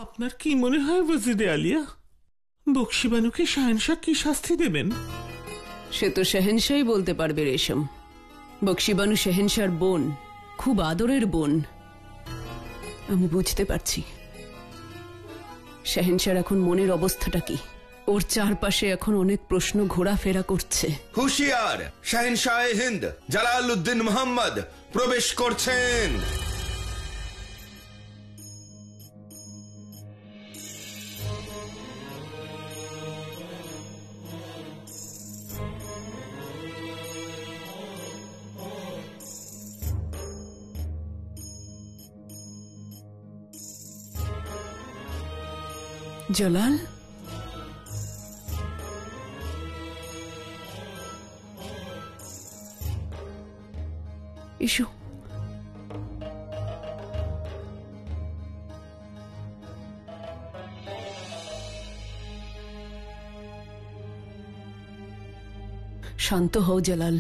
আপনার কি মনে হয় ওয়াজিদে আলিয়া, বকশিবানুকে শাহেনশাহ কি শাস্তি দেবেন? সে তো শাহেনশাহই বলতে পারবে রেশম। বকশিবানু শাহেনশাহর বোন, খুব আদরের বোন। আমি বুঝতে পারছি শাহেনশাহর এখন মনের অবস্থাটা কি। ওর চারপাশে এখন অনেক প্রশ্ন ঘোরাফেরা করছে। হুশিয়ার, শাহেনশাহ হিন্দ জালালউদ্দিন মোহাম্মদ প্রবেশ করছেন। জালাল, এসো। শান্ত হও জালাল।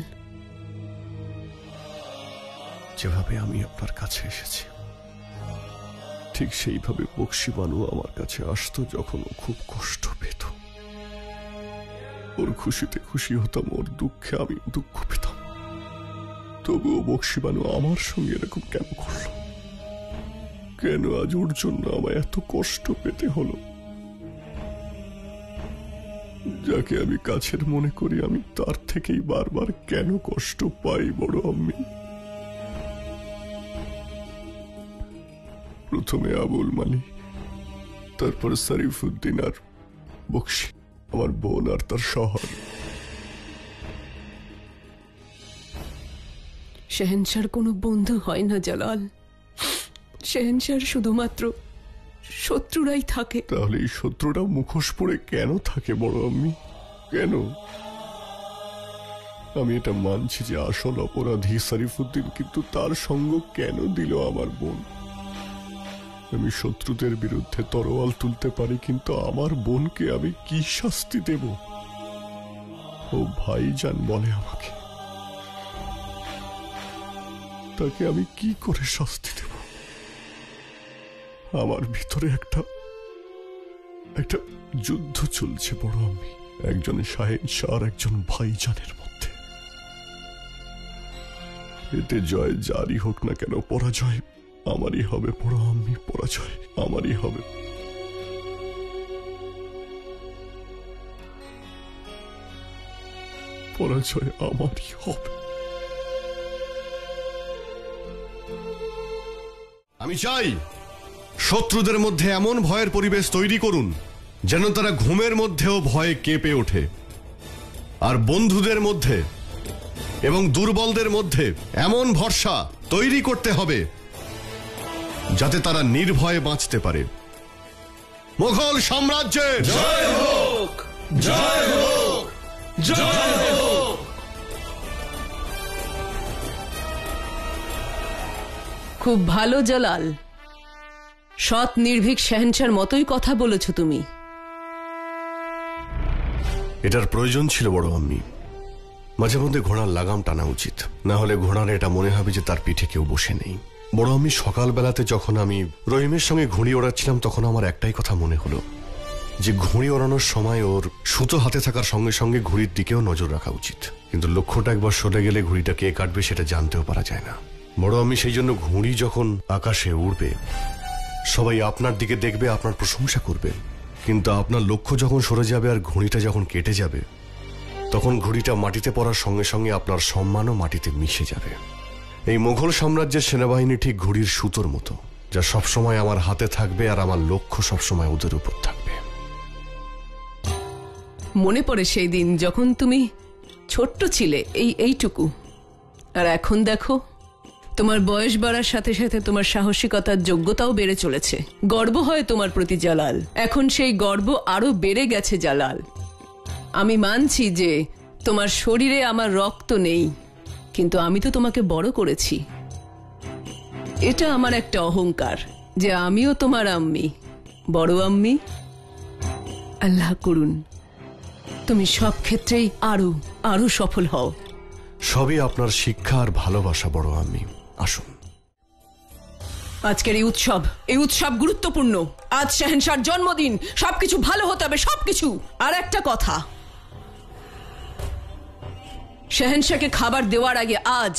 যেভাবে আমি আপনার কাছে এসেছি ঠিক সেইভাবে বকশিবানু আমার কাছে আসতো যখন ও খুব কষ্ট পেত। ওর খুশিতে খুশি হতাম, ওর দুঃখে আমি দুঃখ পেতাম। তবুও বকশিবানু আমার সঙ্গে এরকম কেন করল? কেন আজ ওর জন্য আমায় এত কষ্ট পেতে হলো? যাকে আমি কাছের মনে করি আমি তার থেকেই বারবার কেন কষ্ট পাই বড় আম্মি? প্রথমে আবুল মালি, তারপর শরীফুদ্দিন আর বকশি, আমার বোন আর তার শহর। শাহেনশাহর কোনো বন্ধু হয় না জালাল। শাহেনশাহর শুধুমাত্র শত্রুরাই থাকে। তাহলে এই শত্রুরা মুখোশ পরে কেন থাকে বড় আম্মি? কেন? আমি এটা মানছি যে আসল অপরাধী শরীফুদ্দিন, কিন্তু তার সঙ্গ কেন দিল আমার বোন? আমি শত্রুদের বিরুদ্ধে তরোয়াল তুলতে পারি, কিন্তু আমার বোনকে আমি কি শাস্তি দেব? ও ভাইজান বলে আমাকে, তাকে আমি কি করে শাস্তি দেব? আমার ভিতরে একটা যুদ্ধ চলছে বড় আম্মি, একজন শাহেনশাহ আর একজন ভাইজানের মধ্যে। এতে জয় যারই হোক না কেন, পরাজয় আমারই হবে বড় আম্মি, পরাজয় আমারই হবে। পরাজয় আমারই হবে। আমি চাই শত্রুদের মধ্যে এমন ভয়ের পরিবেশ তৈরি করুন যেন তারা ঘুমের মধ্যেও ভয়ে কেঁপে ওঠে, আর বন্ধুদের মধ্যে এবং দুর্বলদের মধ্যে এমন ভরসা তৈরি করতে হবে যাতে তারা নির্ভয়ে বাঁচতে পারে। মুঘল সাম্রাজ্যের জয় হোক, জয় হোক, জয় হোক। খুব ভালো জালাল, সৎ নির্ভীক শাহেনশাহর মতোই কথা বলেছ তুমি। এটার প্রয়োজন ছিল বড় আম্মি। মাঝে মধ্যে ঘোড়ার লাগাম টানা উচিত, না হলে ঘোড়ার এটা মনে হবে যে তার পিঠে কেউ বসে নেই। বড় আম্মি, সকালবেলাতে যখন আমি রহিমের সঙ্গে ঘুড়ি ওড়াচ্ছিলাম তখন আমার একটাই কথা মনে হলো যে ঘুড়ি ওড়ানোর সময় ওর সুতো হাতে থাকার সঙ্গে সঙ্গে ঘুড়ির দিকেও নজর রাখা উচিত, কিন্তু লক্ষ্যটা একবার সরে গেলে ঘুড়িটা কে কাটবে সেটা জানতেও পারা যায় না। বড় আম্মি, সেই জন্য ঘুড়ি যখন আকাশে উড়বে সবাই আপনার দিকে দেখবে, আপনার প্রশংসা করবে, কিন্তু আপনার লক্ষ্য যখন সরে যাবে আর ঘুড়িটা যখন কেটে যাবে তখন ঘুড়িটা মাটিতে পড়ার সঙ্গে সঙ্গে আপনার সম্মানও মাটিতে মিশে যাবে। এই মুঘল সাম্রাজ্যের সেনাবাহিনী ঠিক ঘুড়ির সুতোর মতো, যা সবসময় আমার হাতে থাকবে আর আমার লক্ষ্য সবসময় ওদের উপর থাকবে। মনে পড়ে সেই দিন যখন তুমি ছোট্ট ছিলে, এইটুকু, আর এখন দেখো তোমার বয়স বাড়ার সাথে সাথে তোমার সাহসিকতার যোগ্যতাও বেড়ে চলেছে। গর্ব হয় তোমার প্রতি জালাল। এখন সেই গর্ব আরো বেড়ে গেছে জালাল। আমি মানছি যে তোমার শরীরে আমার রক্ত নেই, কিন্তু আমি তো তোমাকে বড় করেছি। এটা আমার একটা অহংকার যে আমিও তোমার আম্মি, বড় আম্মি। আল্লাহ করুন তুমি সব ক্ষেত্রেই আরো আরো সফল হও। সবই আপনার শিক্ষা আর ভালোবাসা বড় আম্মি। আসুন। আজকের এই উৎসব গুরুত্বপূর্ণ। আজ শাহেনশাহর জন্মদিন, সবকিছু ভালো হতে হবে, সবকিছু। আর একটা কথা, শাহেনশাহকে খাবার দেওয়ার আগে আজ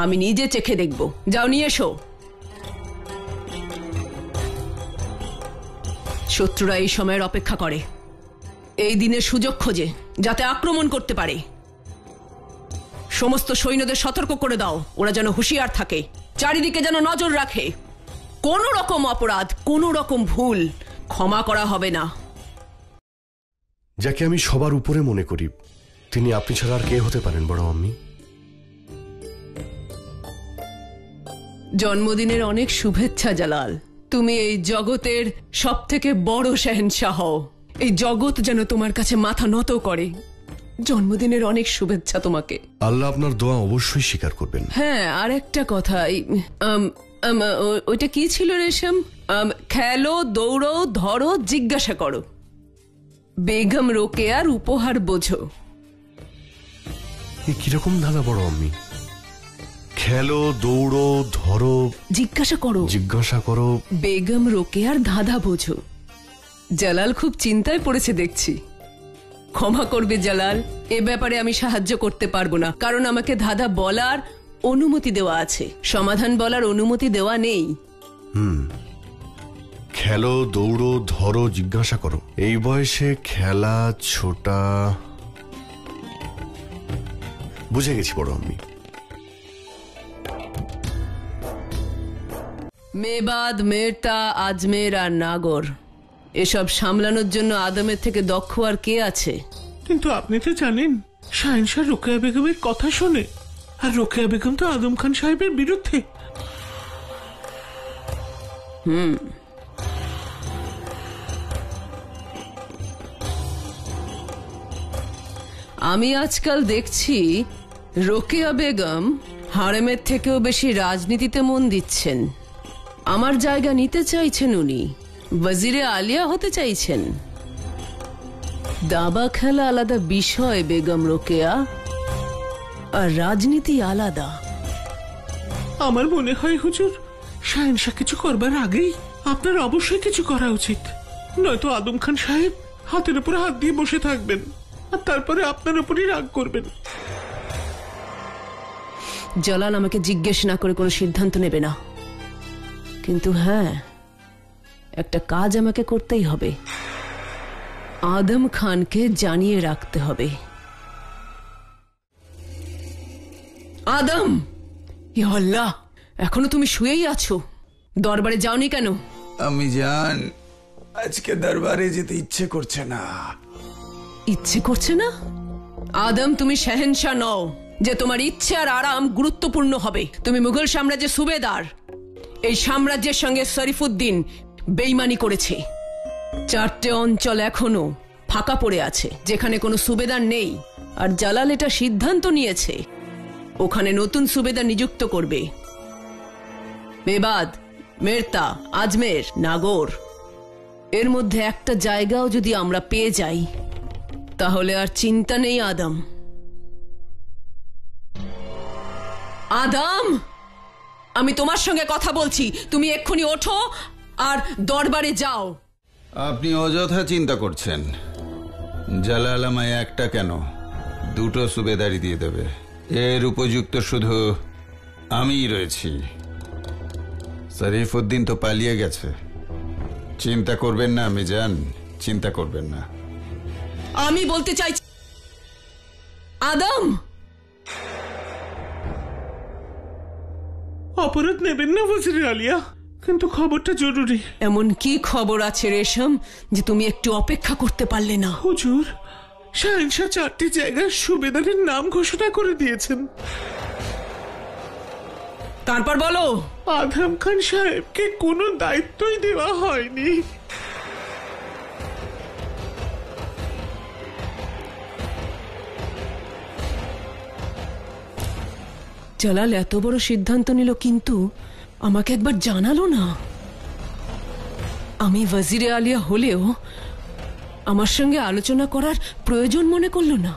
আমি নিজে চেখে দেখব। যাও নিয়ে এসো। শত্রুরা এই সময়ের অপেক্ষা করে, এই দিনের সুযোগ খোঁজে যাতে আক্রমণ করতে পারে। সমস্ত সৈন্যদের সতর্ক করে দাও, ওরা যেন হুঁশিয়ার থাকে, চারিদিকে যেন নজর রাখে। কোন রকম অপরাধ, কোন রকম ভুল ক্ষমা করা হবে না। যাকে আমি সবার উপরে মনে করি, তিনি আপনি ছাড়া আর কে হতে পারেন বড় আম্মি? জন্মদিনের অনেক শুভেচ্ছা জালাল। তুমি এই জগতের সব থেকে বড় শাহেনশাহ। এই জগৎ যেন তোমার কাছে মাথা নত করে। জন্মদিনের অনেক শুভেচ্ছা তোমাকে। আল্লাহ আপনার দোয়া অবশ্যই স্বীকার করবেন। হ্যাঁ, আর একটা কথা, ওইটা কি ছিল রেশম? খেলো, দৌড়ো, ধরো, জিজ্ঞাসা করো, বেগম রোকেয়ার উপহার বোঝো। এ কিরকম ধাঁধা বড় আম্মি? খেলো, দৌড়ো, ধরো, জিজ্ঞাসা করো, বেগম রোকেয়ার ধাঁধা বোঝো। জালাল খুব চিন্তায় পড়েছে দেখছি। ক্ষমা করবে জালাল, এ ব্যাপারে আমি সাহায্য করতে পারবো না, কারণ আমাকে ধাঁধা বলার অনুমতি দেওয়া আছে, সমাধান বলার অনুমতি দেওয়া নেই। খেলো, দৌড়ো, ধরো, জিজ্ঞাসা করো। এই বয়সে খেলা, ছোটা, বুঝে গেছি বড় আম্মি। মেবাদ, মেরতা, আজমের আর নাগর, এসব সামলানোর জন্য আদমের থেকে দক্ষ আর কে আছে? কিন্তু আপনি তো জানেন শাহেনশাহ রোকেয়া বেগমের কথা শোনে, আর রোকেয়া বেগম তো আদম খান সাহেবের বিরুদ্ধে। আমি আজকাল দেখছি রোকেয়া বেগম হারেমের থেকেও বেশি রাজনীতিতে মন দিচ্ছেন। আমার জায়গা নিতে চাইছেন উনি, ওয়াজিরে আলিয়া হতে চাইছেন। দাবা খেলা আলাদা বিষয় বেগম রোকেয়া, আর রাজনীতি আলাদা। আমার মনে হয় হুজুর, শাহেনশাহ কিছু করবার আগেই আপনার অবশ্যই কিছু করা উচিত, নয়তো আদম খান সাহেব হাতের উপরে হাত দিয়ে বসে থাকবেন আর তারপরে আপনার উপরই রাগ করবেন। জালাল আমাকে জিজ্ঞেস না করে কোনো সিদ্ধান্ত নেবে না, কিন্তু হ্যাঁ, একটা কাজ আমাকে করতেই হবে। আদম খানকে জানিয়ে রাখতে হবে। আদম, ইয়া আল্লাহ, এখনো তুমি শুয়েই আছো? দরবারে যাওনি কেন? আমি জান, আজকে দরবারে যেতে ইচ্ছে করছে না। ইচ্ছে করছে না? আদম, তুমি শাহেনশাহ নও যে তোমার ইচ্ছে আর আরাম গুরুত্বপূর্ণ হবে। তুমি মুঘল সাম্রাজ্যের সুবেদার। এই সাম্রাজ্যের সঙ্গে শরীফুদ্দিন বেইমানি করেছে। 4টে অঞ্চল এখনো ফাঁকা পড়ে আছে যেখানে কোনো সুবেদার নেই, আর জালাল এটা সিদ্ধান্ত নিয়েছে ওখানে নতুন সুবেদার নিযুক্ত করবে। মেবাদ, মেরতা, আজমের, নাগর, এর মধ্যে একটা জায়গাও যদি আমরা পেয়ে যাই তাহলে আর চিন্তা নেই আদম। আদম, আমি তোমার সঙ্গে কথা বলছি, তুমি এক্ষুনি ওঠো আর দরবারে যাও। আপনি অযথা চিন্তা করছেন। জালাল আমায় একটা কেন 2টো সুবেদারি দিয়ে দেবে। এর উপযুক্ত শুধু আমিই রয়েছি। শরীফুদ্দিন তো পালিয়ে গেছে। চিন্তা করবেন না আমি জান, চিন্তা করবেন না। আমি বলতে চাইছি আদম, অপরাধ নেবেন না ওয়াজিরে আলিয়া, কিন্তু খবরটা জরুরি। এমন কি খবর আছে রেশম যে তুমি একটু অপেক্ষা করতে পারলে না? হুজুর, শাহেনশাহ 4টি জায়গায় সুবেদারের নাম ঘোষণা করে দিয়েছেন। তারপর বলো। আদম খান সাহেবকে কোনো দায়িত্বই দেওয়া হয়নি। জালাল এত বড় সিদ্ধান্ত নিল কিন্তু আমাকে একবার জানালো না। আমি ওয়াজিরে আলিয়া হলেও আমার সঙ্গে আলোচনা করার প্রয়োজন মনে করল না।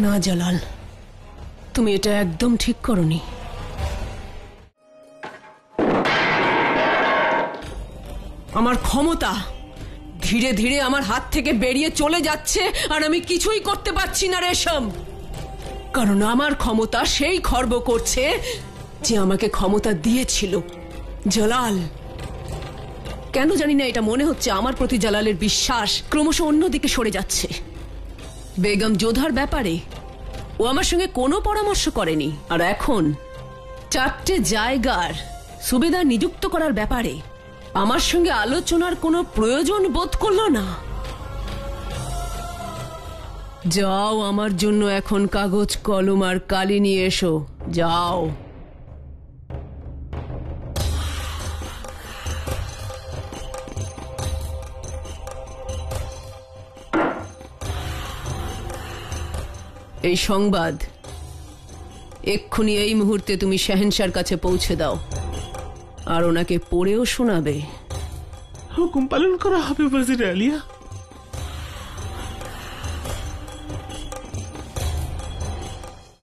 না জালাল, তুমি এটা একদম ঠিক করনি। আমার ক্ষমতা ধীরে ধীরে আমার হাত থেকে বেরিয়ে চলে যাচ্ছে, আর আমি কিছুই করতে পারছি না রেশম। কারণ আমার ক্ষমতা সেই খর্ব করছে যে আমাকে ক্ষমতা দিয়েছিল, জালাল। কেন জানি না এটা মনে হচ্ছে আমার প্রতি জালালের বিশ্বাস ক্রমশ অন্যদিকে সরে যাচ্ছে। বেগম যোধার ব্যাপারে ও আমার সঙ্গে কোনো পরামর্শ করেনি, আর এখন 4টে জায়গার সুবেদার নিযুক্ত করার ব্যাপারে আমার সঙ্গে আলোচনার কোনো প্রয়োজন বোধ করলো না। যাও, আমার জন্য এখন কাগজ কলম আর কালি নিয়ে এসো, যাও। এই সংবাদ এক্ষুনি এই মুহূর্তে তুমি শাহেনশার কাছে পৌঁছে দাও, আর ওনাকে পড়েও শোনাবে। হুকুম পালন করা হবে ওয়াজির আলিয়া।